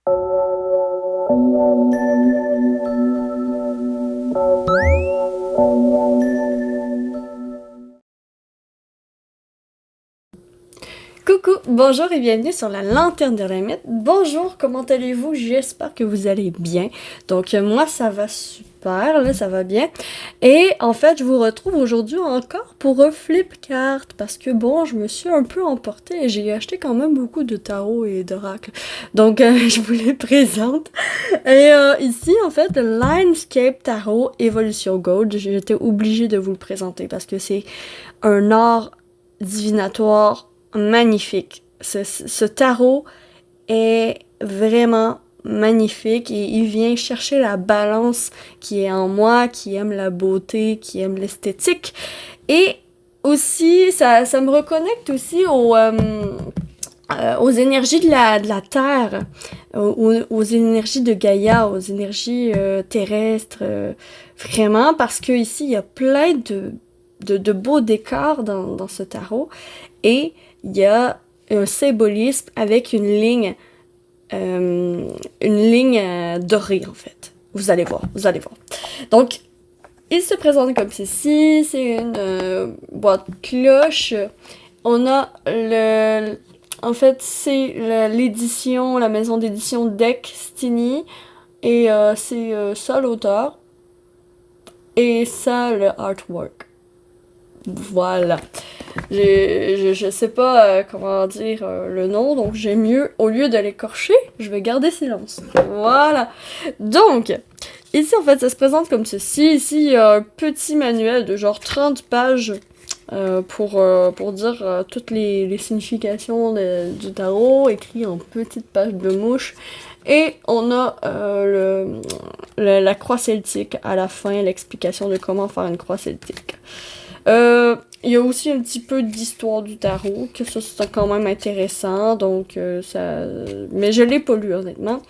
Coucou, bonjour et bienvenue sur la Lanterne de l'Ermite. Bonjour, comment allez-vous? J'espère que vous allez bien. Donc moi ça va super, là ça va bien. Et en fait je vous retrouve aujourd'hui encore pour un flip card parce que bon je me suis un peu emportée et j'ai acheté quand même beaucoup de tarot et d'oracles. Donc je vous les présente. Et ici en fait le Landscape Tarot Evolution Gold, j'étais obligée de vous le présenter parce que c'est un art divinatoire magnifique. Ce tarot est vraiment magnifique et il vient chercher la balance qui est en moi, qui aime la beauté, qui aime l'esthétique. Et aussi, ça me reconnecte aussi aux énergies de la Terre, aux énergies de Gaïa, aux énergies terrestres, vraiment, parce que ici, il y a plein de beaux décors dans ce tarot. Et il y a un symbolisme avec une ligne dorée, en fait. Vous allez voir, vous allez voir. Donc, il se présente comme ceci. C'est une boîte cloche. On a en fait, c'est l'édition, la maison d'édition Destiny. Et c'est ça l'auteur. Et ça le artwork. Voilà. Je sais pas comment dire le nom, donc j'ai mieux, au lieu de l'écorcher, je vais garder silence. Voilà. Donc, ici en fait, ça se présente comme ceci. Ici, il y a un petit manuel de genre 30 pages pour dire toutes les significations du tarot, écrit en petites pages de mouche. Et on a la croix celtique à la fin, l'explication de comment faire une croix celtique. Il y a aussi un petit peu d'histoire du tarot, que ça c'est quand même intéressant, donc ça... Mais je l'ai pas lu, honnêtement.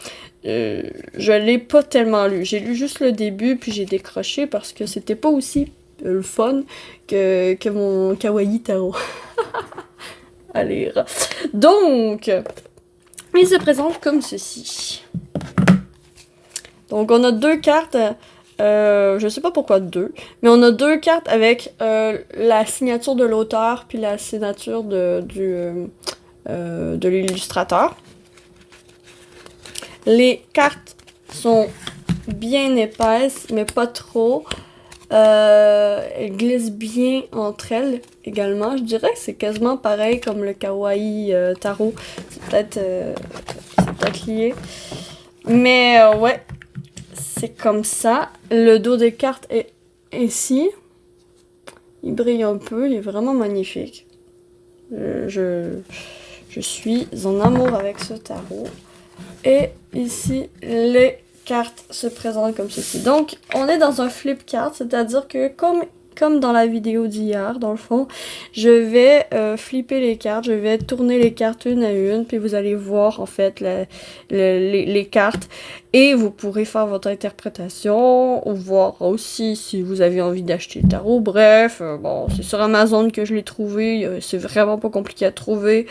Je l'ai pas tellement lu. J'ai lu juste le début, puis j'ai décroché parce que c'était pas aussi le fun que mon kawaii tarot à lire. Donc, il se présente comme ceci. Donc, on a deux cartes... je sais pas pourquoi deux, mais on a deux cartes avec la signature de l'auteur puis la signature de l'illustrateur. Les cartes sont bien épaisses, mais pas trop. Elles glissent bien entre elles également. Je dirais que c'est quasiment pareil comme le kawaii tarot. C'est peut-être lié. Mais ouais. C'est comme ça. Le dos des cartes est ici. Il brille un peu. Il est vraiment magnifique. Je suis en amour avec ce tarot. Et ici, les cartes se présentent comme ceci. Donc, on est dans un flip card. C'est-à-dire que comme dans la vidéo d'hier, dans le fond, je vais flipper les cartes, je vais tourner les cartes une à une, puis vous allez voir en fait les cartes, et vous pourrez faire votre interprétation, ou voir aussi si vous avez envie d'acheter le tarot. Bref, bon, c'est sur Amazon que je l'ai trouvé, c'est vraiment pas compliqué à trouver,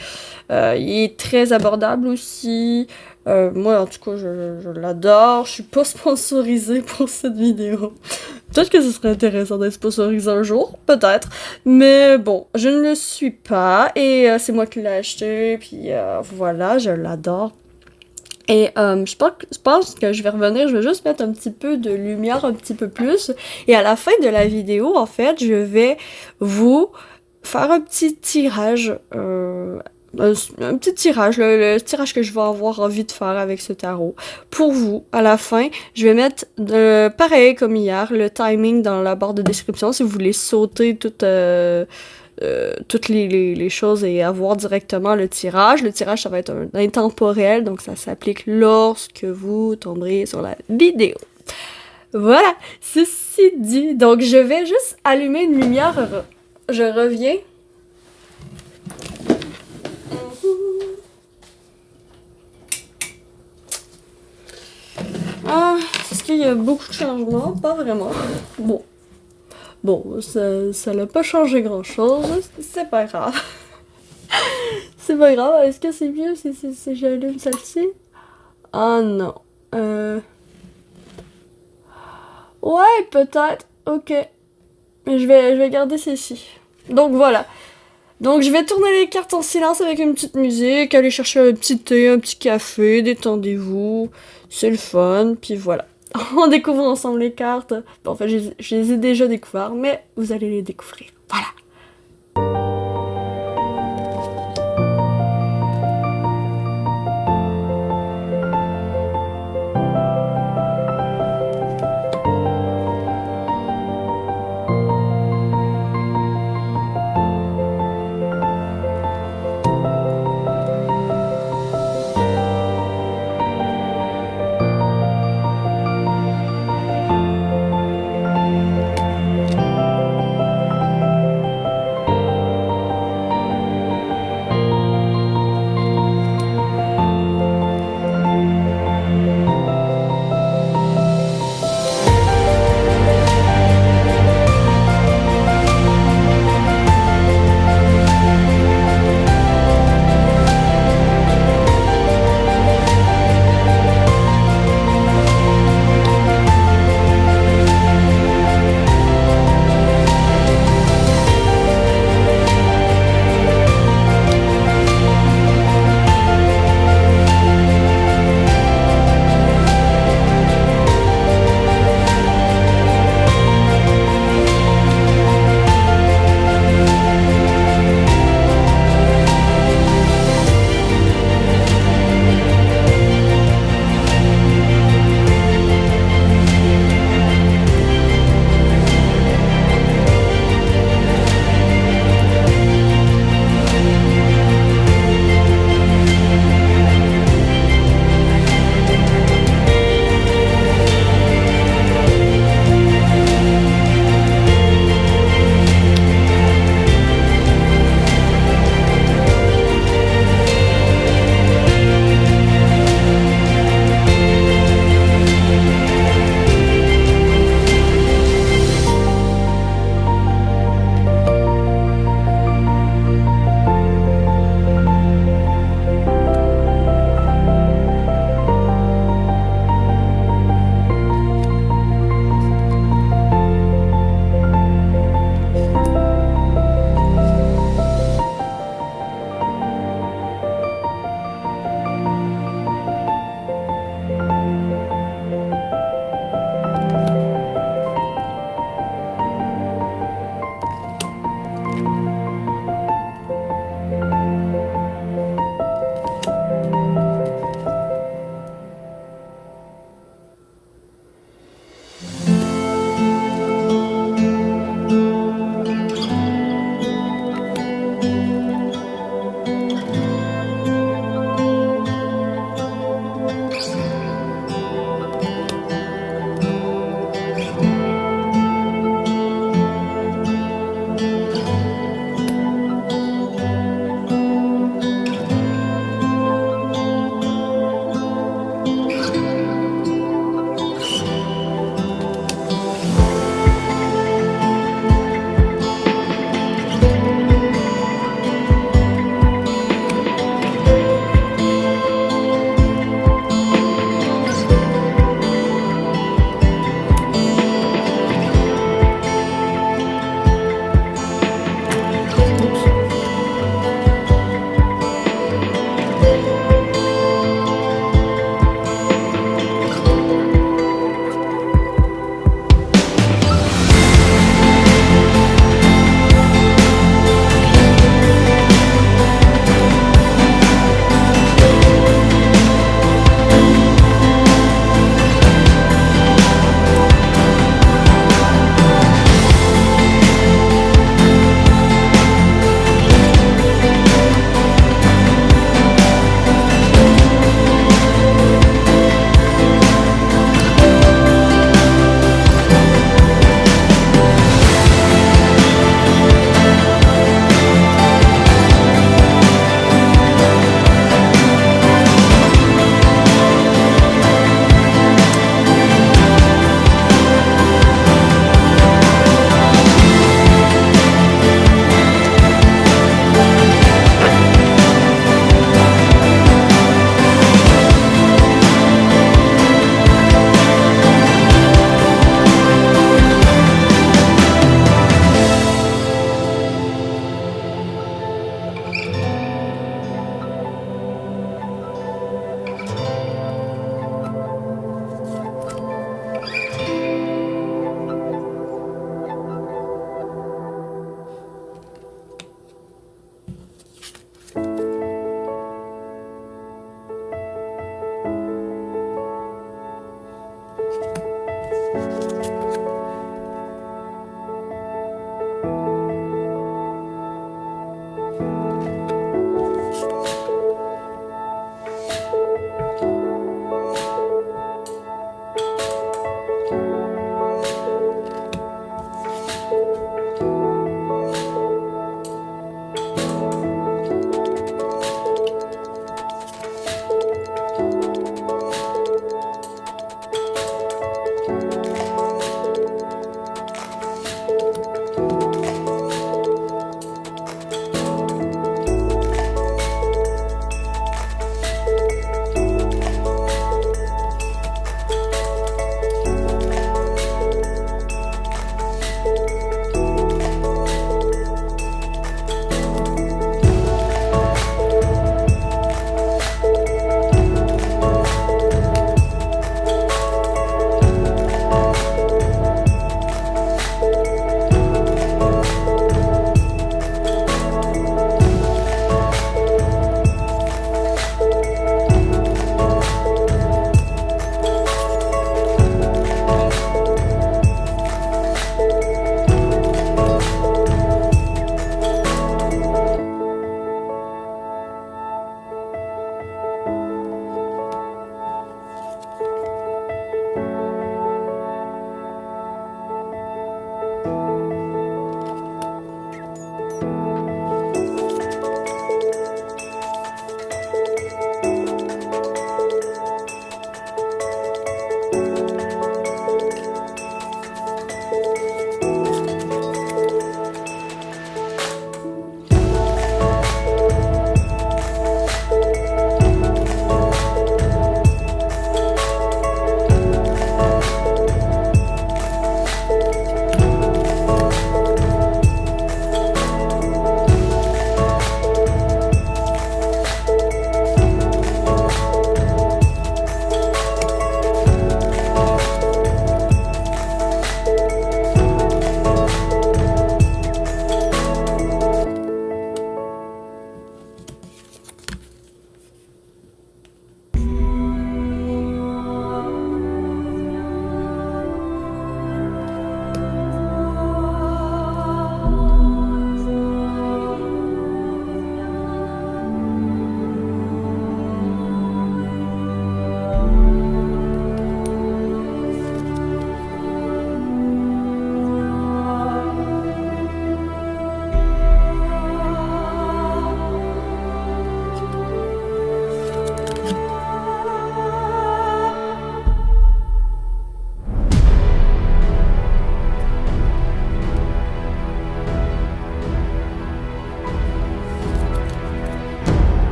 il est très abordable aussi. Moi, en tout cas, je l'adore. Je suis pas sponsorisée pour cette vidéo. Peut-être que ce serait intéressant d'être sponsorisé un jour, peut-être. Mais bon, je ne le suis pas. Et c'est moi qui l'ai acheté. Puis voilà, je l'adore. Et je pense que je vais revenir, je vais juste mettre un petit peu de lumière, un petit peu plus. Et à la fin de la vidéo, en fait, je vais vous faire un petit tirage un petit tirage, le tirage que je vais avoir envie de faire avec ce tarot. Pour vous, à la fin, je vais mettre, pareil comme hier, le timing dans la barre de description si vous voulez sauter toutes les choses et avoir directement le tirage. Le tirage, ça va être un intemporel, donc ça s'applique lorsque vous tomberez sur la vidéo. Voilà, ceci dit, donc je vais juste allumer une lumière, je reviens. Ah, est-ce qu'il y a beaucoup de changements? Pas vraiment. Bon, ça n'a pas changé grand-chose. C'est pas grave. C'est pas grave. Est-ce que c'est mieux si j'allume celle-ci? Ah non. Ouais, peut-être. Ok. Mais je vais garder celle-ci. Donc voilà. Donc je vais tourner les cartes en silence avec une petite musique, aller chercher un petit thé, un petit café, détendez-vous. C'est le fun, puis voilà. On découvre ensemble les cartes. Bon, en fait, je les ai déjà découvertes, mais vous allez les découvrir. Voilà.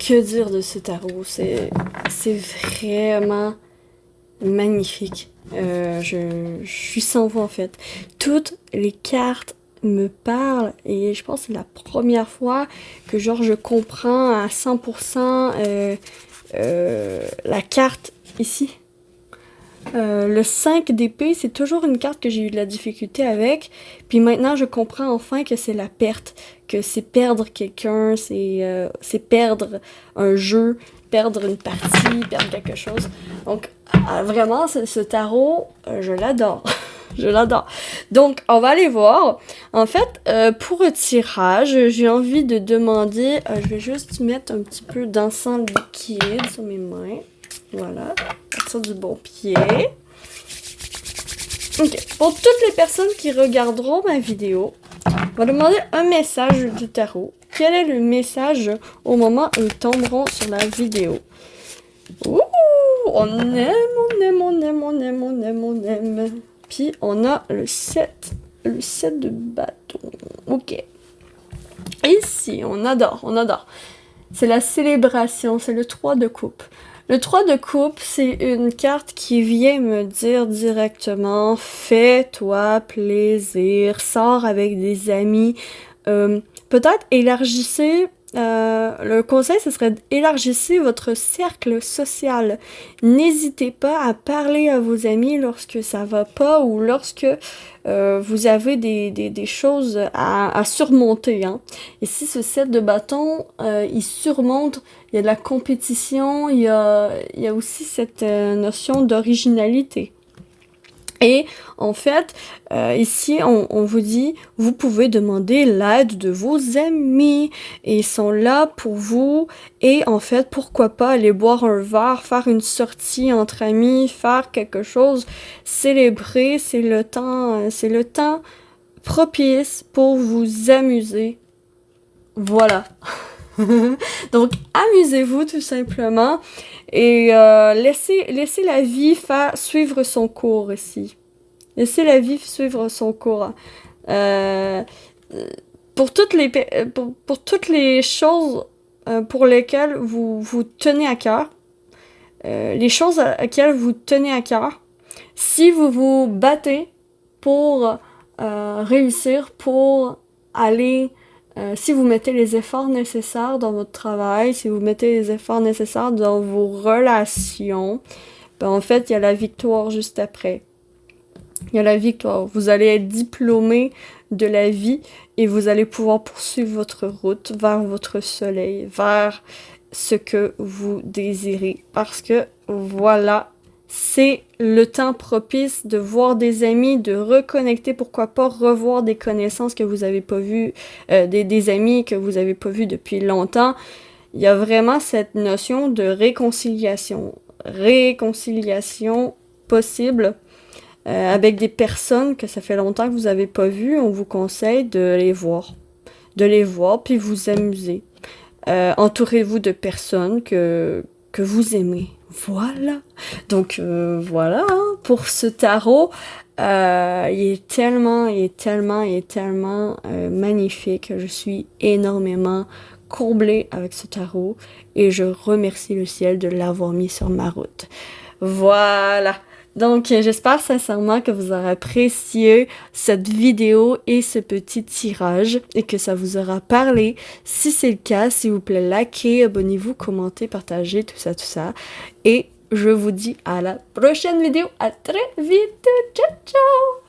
Que dire de ce tarot? C'est vraiment magnifique. Je suis sans voix en fait. Toutes les cartes me parlent et je pense que c'est la première fois que genre je comprends à 100% la carte ici. Le 5 d'épée, c'est toujours une carte que j'ai eu de la difficulté avec. Puis maintenant, je comprends enfin que c'est la perte. Que c'est perdre quelqu'un, c'est perdre un jeu, perdre une partie, perdre quelque chose. Donc, vraiment, ce tarot, je l'adore. Je l'adore. Donc, on va aller voir. En fait, pour le tirage, j'ai envie de demander... je vais juste mettre un petit peu d'encens liquide sur mes mains. Voilà, partir du bon pied. Ok, pour toutes les personnes qui regarderont ma vidéo, on va demander un message du tarot. Quel est le message au moment où ils tomberont sur la vidéo? Ouh, on aime, on aime, on aime, on aime, on aime, on aime. Puis on a le 7 de bâton. Ok. Ici, on adore, on adore. C'est la célébration, c'est le 3 de coupe. Le 3 de coupe, c'est une carte qui vient me dire directement « Fais-toi plaisir, sors avec des amis. » Peut-être élargissez, le conseil, ce serait d'élargissez votre cercle social. N'hésitez pas à parler à vos amis lorsque ça va pas ou lorsque vous avez des choses à surmonter. Hein. Ici, ce 7 de bâton, il surmonte, il y a de la compétition, il y a aussi cette notion d'originalité. Et en fait, ici, on vous dit, vous pouvez demander l'aide de vos amis. Et ils sont là pour vous. Et en fait, pourquoi pas aller boire un verre, faire une sortie entre amis, faire quelque chose, célébrer. C'est le temps propice pour vous amuser. Voilà. Donc, amusez-vous tout simplement et laissez la vie suivre son cours ici. Laissez la vie suivre son cours. Pour toutes les choses pour lesquelles vous tenez à cœur, les choses auxquelles vous tenez à cœur, si vous vous battez pour réussir, pour aller... si vous mettez les efforts nécessaires dans votre travail, si vous mettez les efforts nécessaires dans vos relations, ben en fait, il y a la victoire juste après. Il y a la victoire. Vous allez être diplômé de la vie et vous allez pouvoir poursuivre votre route vers votre soleil, vers ce que vous désirez. Parce que voilà, c'est le temps propice de voir des amis, de reconnecter, pourquoi pas revoir des connaissances que vous avez pas vues, des amis que vous avez pas vus depuis longtemps. Il y a vraiment cette notion de réconciliation. Réconciliation possible avec des personnes que ça fait longtemps que vous n'avez pas vues. On vous conseille de les voir. De les voir, puis vous amuser. Entourez-vous de personnes que vous aimez. Voilà. Donc voilà, hein, pour ce tarot. Il est tellement magnifique. Je suis énormément comblée avec ce tarot et je remercie le ciel de l'avoir mis sur ma route. Voilà. Donc, j'espère sincèrement que vous aurez apprécié cette vidéo et ce petit tirage et que ça vous aura parlé. Si c'est le cas, s'il vous plaît, likez, abonnez-vous, commentez, partagez, tout ça. Et je vous dis à la prochaine vidéo. À très vite. Ciao, ciao!